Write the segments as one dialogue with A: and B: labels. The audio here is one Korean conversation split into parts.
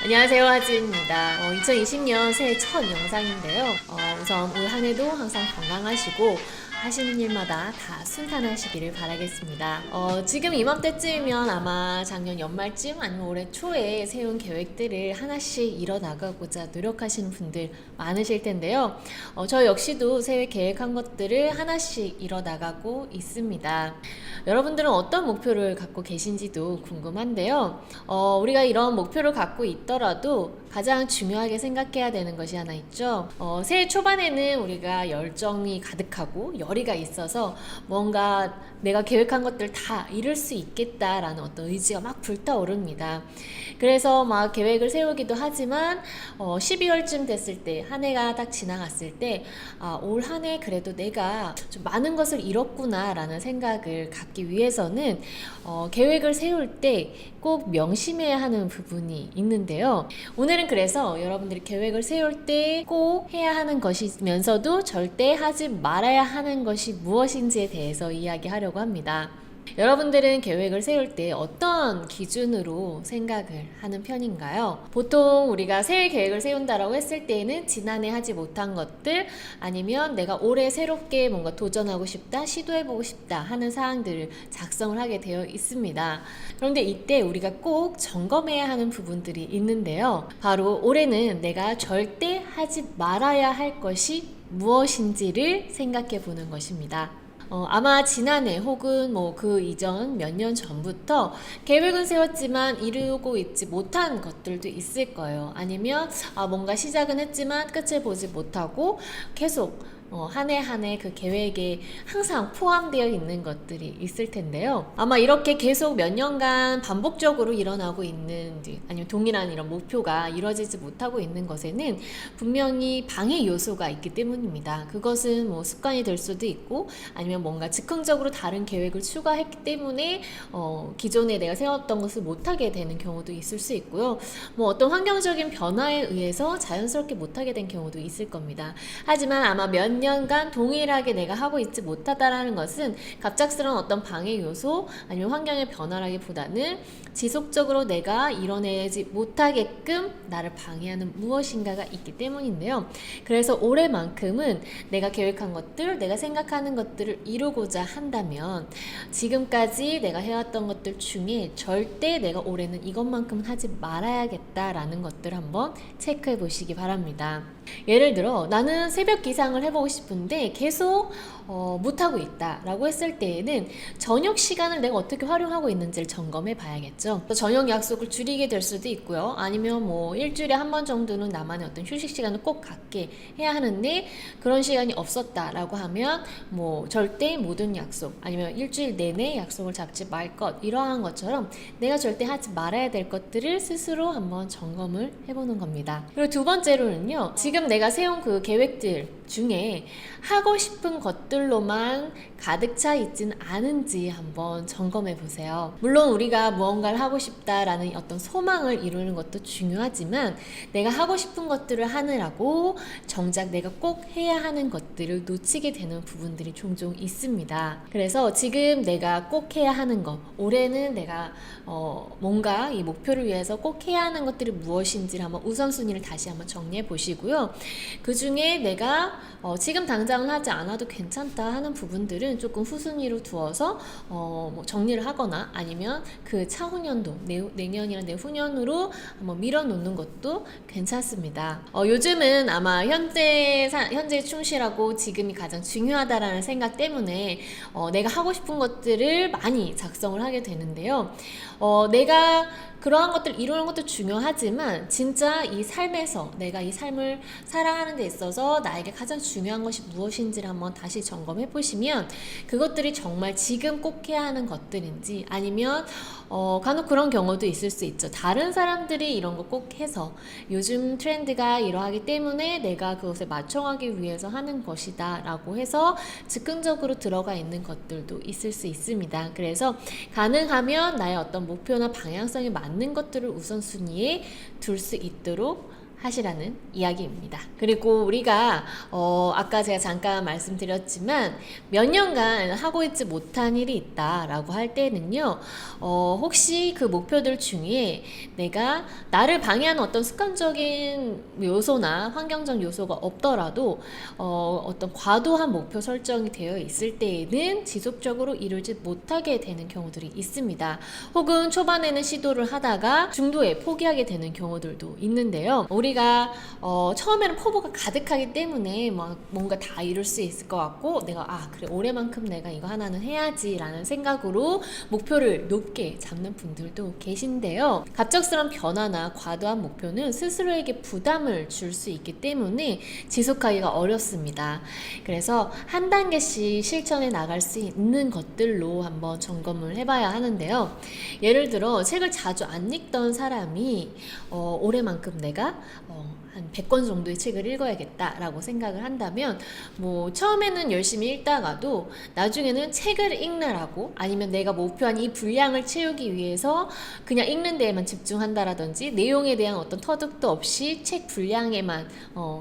A: 안녕하세요, 하지입니다. 2020년 새해 첫 영상인데요. 우선 올 한 해도 항상 건강하시고 하시는 일마다 다 순탄하시기를 바라겠습니다. 지금 이맘때쯤이면 아마 작년 연말쯤 아니면 올해 초에 세운 계획들을 하나씩 이뤄나가고자 노력하시는 분들 많으실 텐데요. 저 역시도 새해 계획한 것들을 하나씩 이뤄나가고 있습니다. 여러분들은 어떤 목표를 갖고 계신지도 궁금한데요. 우리가 이런 목표를 갖고 있더라도 가장 중요하게 생각해야 되는 것이 하나 있죠. 새해 초반에는 우리가 열정이 가득하고 열의가 있어서 뭔가 내가 계획한 것들 다 이룰 수 있겠다라는 어떤 의지가 막 불타오릅니다. 그래서 막 계획을 세우기도 하지만 12월쯤 됐을 때 한 해가 딱 지나갔을 때 올 한 해 그래도 내가 좀 많은 것을 이뤘구나 라는 생각을 갖기 위해서는 계획을 세울 때 꼭 명심해야 하는 부분이 있는데요. 오늘은 그래서 여러분들이 계획을 세울 때 꼭 해야 하는 것이면서도 절대 하지 말아야 하는 것이 무엇인지에 대해서 이야기하려고 합니다. 여러분들은 계획을 세울 때 어떤 기준으로 생각을 하는 편인가요? 보통 우리가 새해 계획을 세운다라고 했을 때에는 지난해 하지 못한 것들 아니면 내가 올해 새롭게 뭔가 도전하고 싶다, 시도해보고 싶다 하는 사항들을 작성을 하게 되어 있습니다. 그런데 이때 우리가 꼭 점검해야 하는 부분들이 있는데요. 바로 올해는 내가 절대 하지 말아야 할 것이 무엇인지를 생각해 보는 것입니다. 아마 지난해 혹은 뭐 그 이전 몇 년 전부터 계획은 세웠지만 이루고 있지 못한 것들도 있을 거예요. 아니면 뭔가 시작은 했지만 끝을 보지 못하고 계속 한 해 한 해 그 계획에 항상 포함되어 있는 것들이 있을 텐데요. 아마 이렇게 계속 몇 년간 반복적으로 일어나고 있는 아니면 동일한 이런 목표가 이루어지지 못하고 있는 것에는 분명히 방해 요소가 있기 때문입니다. 그것은 뭐 습관이 될 수도 있고 아니면 뭔가 즉흥적으로 다른 계획을 추가했기 때문에 기존에 내가 세웠던 것을 못하게 되는 경우도 있을 수 있고요. 뭐 어떤 환경적인 변화에 의해서 자연스럽게 못하게 된 경우도 있을 겁니다. 하지만 아마 몇 년간 동일하게 내가 하고 있지 못하다라는 것은 갑작스러운 어떤 방해 요소 아니면 환경의 변화라기보다는 지속적으로 내가 이뤄내지 못하게끔 나를 방해하는 무엇인가가 있기 때문인데요. 그래서 올해만큼은 내가 계획한 것들, 내가 생각하는 것들을 이루고자 한다면 지금까지 내가 해왔던 것들 중에 절대 내가 올해는 이것만큼은 하지 말아야겠다라는 것들 한번 체크해 보시기 바랍니다. 예를 들어 나는 새벽 기상을 해보고 싶은데 계속 못하고 있다 라고 했을 때에는 저녁 시간을 내가 어떻게 활용하고 있는지를 점검해 봐야겠죠. 저녁 약속을 줄이게 될 수도 있고요. 아니면 뭐 일주일에 한 번 정도는 나만의 어떤 휴식 시간을 꼭 갖게 해야 하는데 그런 시간이 없었다 라고 하면 뭐 절대 모든 약속 아니면 일주일 내내 약속을 잡지 말 것 이러한 것처럼 내가 절대 하지 말아야 될 것들을 스스로 한번 점검을 해보는 겁니다. 그리고 두 번째로는요, 지금 내가 세운 그 계획들 중에 하고 싶은 것들로만 가득 차 있진 않은지 한번 점검해 보세요. 물론 우리가 무언가를 하고 싶다라는 어떤 소망을 이루는 것도 중요하지만 내가 하고 싶은 것들을 하느라고 정작 내가 꼭 해야 하는 것들을 놓치게 되는 부분들이 종종 있습니다. 그래서 지금 내가 꼭 해야 하는 것, 올해는 내가 뭔가 이 목표를 위해서 꼭 해야 하는 것들이 무엇인지를 한번 우선순위를 다시 한번 정리해 보시고요. 그 중에 내가 지금 당장은 하지 않아도 괜찮다 하는 부분들은 조금 후순위로 두어서 뭐 정리를 하거나 아니면 그 차후년도 내년이나 내후년으로 한번 밀어놓는 것도 괜찮습니다. 요즘은 아마 현재에 충실하고 지금이 가장 중요하다라는 생각 때문에 내가 하고 싶은 것들을 많이 작성을 하게 되는데요. 내가 그러한 것들 이루는 것도 중요하지만 진짜 이 삶에서 내가 이 삶을 살아가는 데 있어서 나에게 가장 중요한 것이 무엇인지를 한번 다시 점검해 보시면 그것들이 정말 지금 꼭 해야 하는 것들인지 아니면 간혹 그런 경우도 있을 수 있죠. 다른 사람들이 이런 거 꼭 해서 요즘 트렌드가 이러하기 때문에 내가 그것에 맞춰가기 위해서 하는 것이다 라고 해서 즉흥적으로 들어가 있는 것들도 있을 수 있습니다. 그래서 가능하면 나의 어떤 목표나 방향성에 맞는 것들을 우선순위에 둘 수 있도록 하시라는 이야기입니다. 그리고 우리가 아까 제가 잠깐 말씀드렸지만 몇 년간 하고 있지 못한 일이 있다라고 할 때는요, 혹시 그 목표들 중에 내가 나를 방해하는 어떤 습관적인 요소나 환경적 요소가 없더라도 어떤 과도한 목표 설정이 되어 있을 때에는 지속적으로 이루지 못하게 되는 경우들이 있습니다. 혹은 초반에는 시도를 하다가 중도에 포기하게 되는 경우들도 있는데요. 우리가 처음에는 포부가 가득하기 때문에 막 뭔가 다 이룰 수 있을 것 같고, 내가 그래 올해만큼 내가 이거 하나는 해야지 라는 생각으로 목표를 높게 잡는 분들도 계신데요. 갑작스러운 변화나 과도한 목표는 스스로에게 부담을 줄 수 있기 때문에 지속하기가 어렵습니다. 그래서 한 단계씩 실천해 나갈 수 있는 것들로 한번 점검을 해봐야 하는데요. 예를 들어 책을 자주 안 읽던 사람이 올해만큼 내가 한 100권 정도의 책을 읽어야겠다라고 생각을 한다면, 뭐 처음에는 열심히 읽다가도 나중에는 책을 읽느라고, 아니면 내가 목표한 이 분량을 채우기 위해서 그냥 읽는 데에만 집중한다라든지 내용에 대한 어떤 터득도 없이 책 분량에만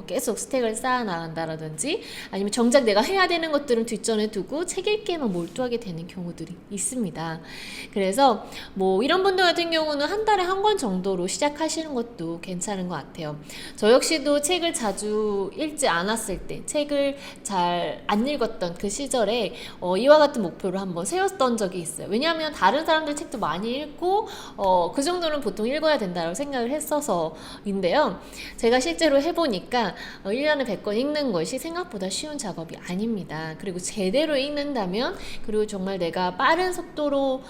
A: 계속 스택을 쌓아 나간다라든지, 아니면 정작 내가 해야 되는 것들은 뒷전에 두고 책 읽기에만 몰두하게 되는 경우들이 있습니다. 그래서 뭐 이런 분들 같은 경우는 한 달에 한 권 정도로 시작하시는 것도 괜찮은 것 같아요. 저 역시도 책을 자주 읽지 않았을 때, 책을 잘 안 읽었던 그 시절에 이와 같은 목표를 한번 세웠던 적이 있어요. 왜냐하면 다른 사람들 책도 많이 읽고 그 정도는 보통 읽어야 된다고 생각을 했어서인데요. 제가 실제로 해보니까 1년에 100권 읽는 것이 생각보다 쉬운 작업이 아닙니다. 그리고 제대로 읽는다면, 그리고 정말 내가 빠른 속도로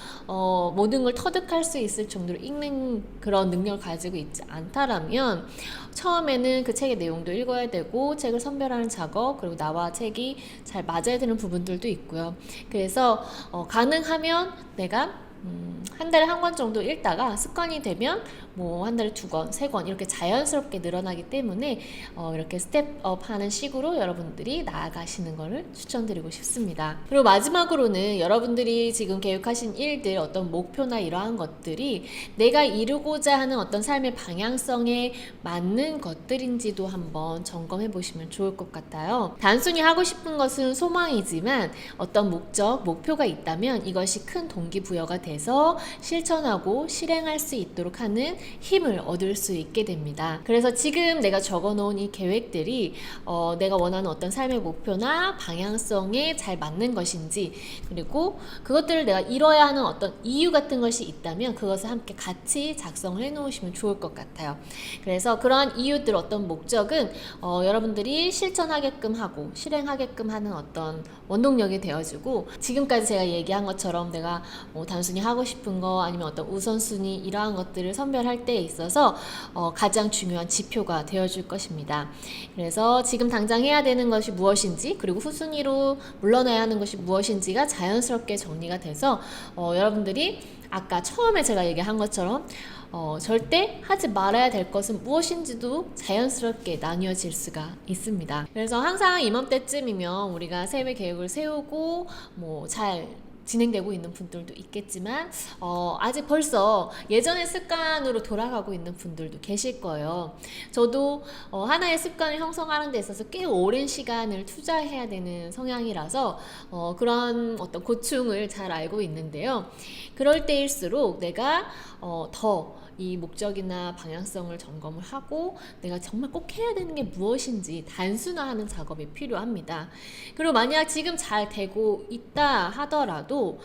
A: 모든 걸 터득할 수 있을 정도로 읽는 그런 능력을 가지고 있지 않다라면, 처음에는 그 책의 내용도 읽어야 되고 책을 선별하는 작업, 그리고 나와 책이 잘 맞아야 되는 부분들도 있고요. 그래서 가능하면 내가 한 달에 한 권 정도 읽다가 습관이 되면 뭐 한 달에 2권, 3권 이렇게 자연스럽게 늘어나기 때문에 이렇게 스텝업 하는 식으로 여러분들이 나아가시는 것을 추천드리고 싶습니다. 그리고 마지막으로는 여러분들이 지금 계획하신 일들, 어떤 목표나 이러한 것들이 내가 이루고자 하는 어떤 삶의 방향성에 맞는 것들인지도 한번 점검해 보시면 좋을 것 같아요. 단순히 하고 싶은 것은 소망이지만 어떤 목적, 목표가 있다면 이것이 큰 동기부여가 돼서 실천하고 실행할 수 있도록 하는 힘을 얻을 수 있게 됩니다. 그래서 지금 내가 적어놓은 이 계획들이 내가 원하는 어떤 삶의 목표나 방향성에 잘 맞는 것인지, 그리고 그것들을 내가 이뤄야 하는 어떤 이유 같은 것이 있다면 그것을 함께 같이 작성을 해놓으시면 좋을 것 같아요. 그래서 그러한 이유들, 어떤 목적은 여러분들이 실천하게끔 하고 실행하게끔 하는 어떤 원동력이 되어주고, 지금까지 제가 얘기한 것처럼 내가 단순히 하고 싶은 거, 아니면 어떤 우선순위 이러한 것들을 선별할 때에 있어서 가장 중요한 지표가 되어줄 것입니다. 그래서 지금 당장 해야 되는 것이 무엇인지, 그리고 후순위로 물러나야 하는 것이 무엇인지가 자연스럽게 정리가 돼서 여러분들이 아까 처음에 제가 얘기한 것처럼 절대 하지 말아야 될 것은 무엇인지도 자연스럽게 나뉘어질 수가 있습니다. 그래서 항상 이맘때쯤이면 우리가 새해 계획을 세우고 잘 진행되고 있는 분들도 있겠지만 아직 벌써 예전의 습관으로 돌아가고 있는 분들도 계실 거예요. 저도 하나의 습관을 형성하는 데 있어서 꽤 오랜 시간을 투자해야 되는 성향이라서 그런 어떤 고충을 잘 알고 있는데요. 그럴 때일수록 내가 더 이 목적이나 방향성을 점검을 하고 내가 정말 꼭 해야 되는 게 무엇인지 단순화하는 작업이 필요합니다. 그리고 만약 지금 잘 되고 있다 하더라도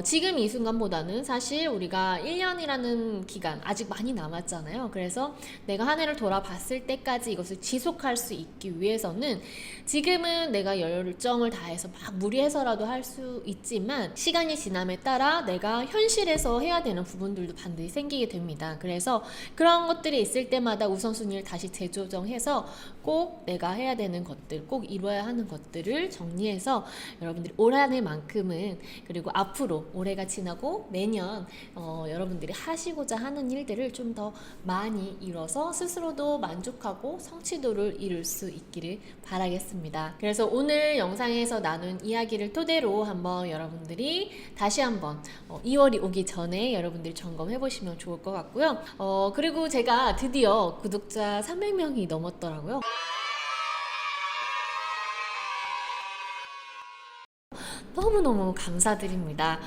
A: 지금 이 순간보다는 사실 우리가 1년이라는 기간 아직 많이 남았잖아요. 그래서 내가 한 해를 돌아봤을 때까지 이것을 지속할 수 있기 위해서는 지금은 내가 열정을 다해서 막 무리해서라도 할 수 있지만 시간이 지남에 따라 내가 현실에서 해야 되는 부분들도 반드시 생기게 됩니다. 그래서 그런 것들이 있을 때마다 우선순위를 다시 재조정해서 꼭 내가 해야 되는 것들, 꼭 이루어야 하는 것들을 정리해서 여러분들이 올 한 해만큼은, 그리고 앞으로 올해가 지나고 매년 여러분들이 하시고자 하는 일들을 좀 더 많이 이뤄서 스스로도 만족하고 성취도를 이룰 수 있기를 바라겠습니다. 그래서 오늘 영상에서 나눈 이야기를 토대로 한번 여러분들이 다시 한번 2월이 오기 전에 여러분들이 점검해 보시면 좋을 것 같고, 있었고요. 그리고 제가 드디어 구독자 300명이 넘었더라고요. 너무너무 감사드립니다.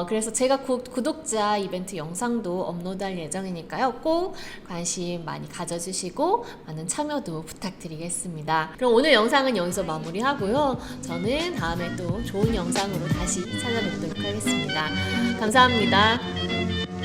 A: 그래서 제가 구독자 이벤트 영상도 업로드할 예정이니까요. 꼭 관심 많이 가져주시고 많은 참여도 부탁드리겠습니다. 그럼 오늘 영상은 여기서 마무리하고요. 저는 다음에 또 좋은 영상으로 다시 찾아뵙도록 하겠습니다. 감사합니다.